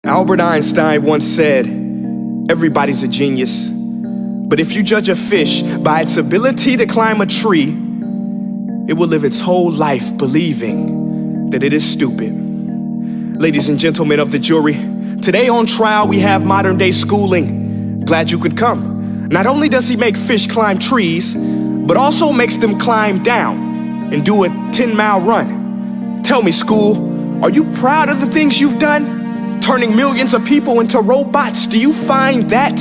Albert Einstein once said, everybody's a genius, but if you judge a fish by its ability to climb a tree, it will live its whole life believing that it is stupid. Ladies and gentlemen of the jury, today on trial we have modern day schooling. Glad you could come. Not only does he make fish climb trees, but also makes them climb down and do a 10-mile run. Tell me, school, are you proud of the things you've done? Turning millions of people into robots, do you find that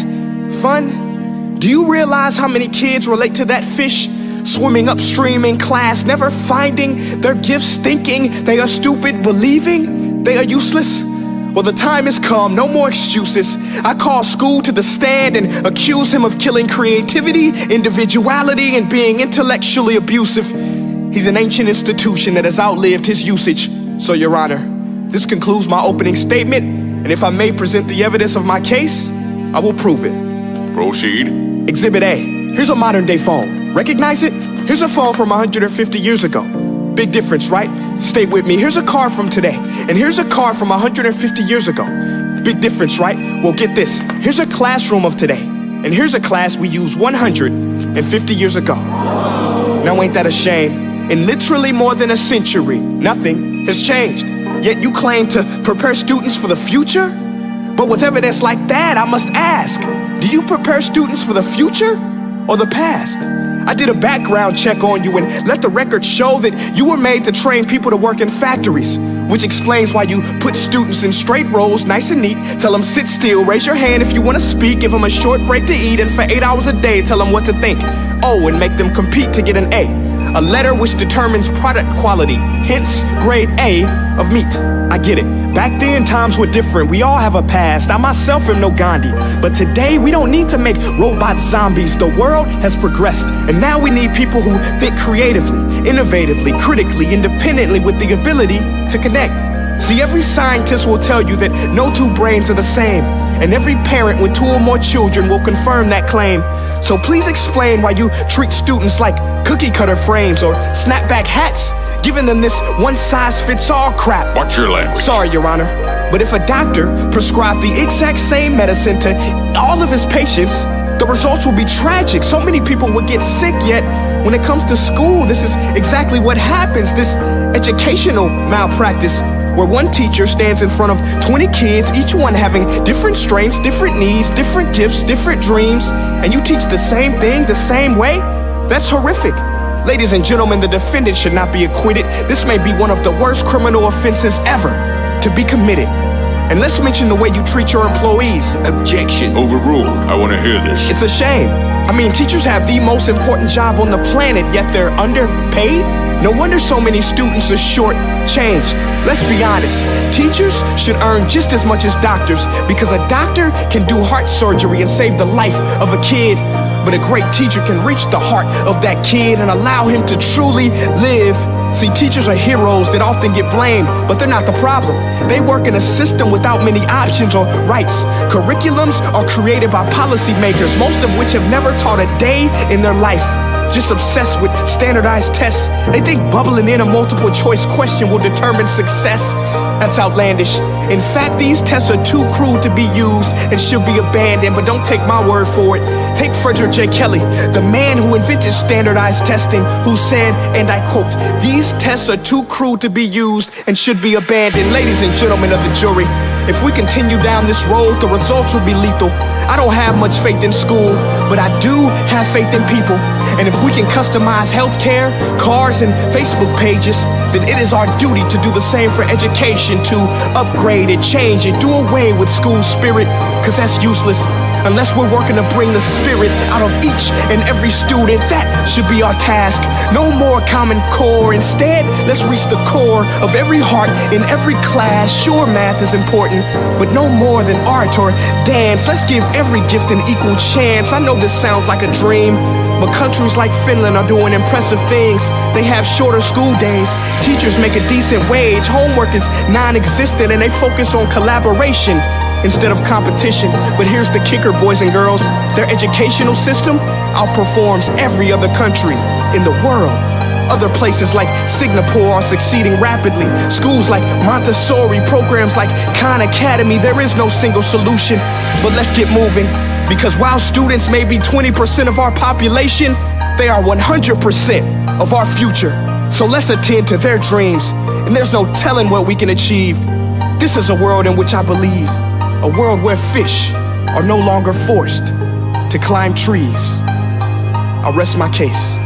fun? Do you realize how many kids relate to that fish? Swimming upstream in class, never finding their gifts, thinking they are stupid, believing they are useless? Well, the time has come, no more excuses. I call school to the stand and accuse him of killing creativity, individuality, and being intellectually abusive. He's an ancient institution that has outlived his usage. So, Your Honor, this concludes my opening statement, and if I may present the evidence of my case, I will prove it. Proceed. Exhibit A. Here's a modern day phone. Recognize it? Here's a phone from 150 years ago. Big difference, right? Stay with me. Here's a car from today, and here's a car from 150 years ago. Big difference, right? Well, get this. Here's a classroom of today, and here's a class we used 150 years ago. Now, ain't that a shame? In literally more than a century, nothing has changed. Yet you claim to prepare students for the future? But with evidence like that, I must ask, do you prepare students for the future or the past? I did a background check on you and let the record show that you were made to train people to work in factories, which explains why you put students in straight rows, nice and neat, tell them sit still, raise your hand if you want to speak, give them a short break to eat, and for 8 hours a day, tell them what to think. Oh, and make them compete to get an A. A letter which determines product quality, hence grade A of meat. I get it. Back then, times were different. We all have a past. I myself am no Gandhi. But today, we don't need to make robot zombies. The world has progressed. And now we need people who think creatively, innovatively, critically, independently, with the ability to connect. See, every scientist will tell you that no two brains are the same. And every parent with 2 or more children will confirm that claim. So please explain why you treat students like cookie cutter frames or snapback hats, giving them this one-size-fits-all crap. Watch your language. Sorry, Your Honor, but if a doctor prescribed the exact same medicine to all of his patients, the results will be tragic. So many people would get sick, yet when it comes to school, this is exactly what happens, this educational malpractice, where one teacher stands in front of 20 kids, each one having different strengths, different needs, different gifts, different dreams, and you teach the same thing the same way? That's horrific. Ladies and gentlemen, the defendant should not be acquitted. This may be one of the worst criminal offenses ever to be committed. And let's mention the way you treat your employees. Objection. Overruled. I want to hear this. It's a shame. I mean, teachers have the most important job on the planet, yet they're underpaid? No wonder so many students are short-changed. Let's be honest, teachers should earn just as much as doctors, because a doctor can do heart surgery and save the life of a kid, but a great teacher can reach the heart of that kid and allow him to truly live. See, teachers are heroes that often get blamed, but they're not the problem. They work in a system without many options or rights. Curriculums are created by policymakers, most of which have never taught a day in their life. Just obsessed with standardized tests. They think bubbling in a multiple choice question will determine success. That's outlandish. In fact, these tests are too crude to be used and should be abandoned, but don't take my word for it. Take Frederick J. Kelly, the man who invented standardized testing, who said, and I quote, "These tests are too crude to be used and should be abandoned." Ladies and gentlemen of the jury, if we continue down this road, the results will be lethal. I don't have much faith in school, but I do have faith in people. And if we can customize healthcare, cars, and Facebook pages, then it is our duty to do the same for education, to upgrade it, change it, do away with school spirit, because that's useless. Unless we're working to bring the spirit out of each and every student, that should be our task. No more Common Core. Instead, let's reach the core of every heart in every class. Sure, math is important, but no more than art or dance. Let's give every gift an equal chance. I know this sounds like a dream, but countries like Finland are doing impressive things. They have shorter school days. Teachers make a decent wage. Homework is non-existent, and they focus on collaboration instead of competition. But here's the kicker, boys and girls. Their educational system outperforms every other country in the world. Other places like Singapore are succeeding rapidly. Schools like Montessori, programs like Khan Academy, there is no single solution. But let's get moving, because while students may be 20% of our population, they are 100% of our future. So let's attend to their dreams, and there's no telling what we can achieve. This is a world in which I believe, a world where fish are no longer forced to climb trees. I'll rest my case.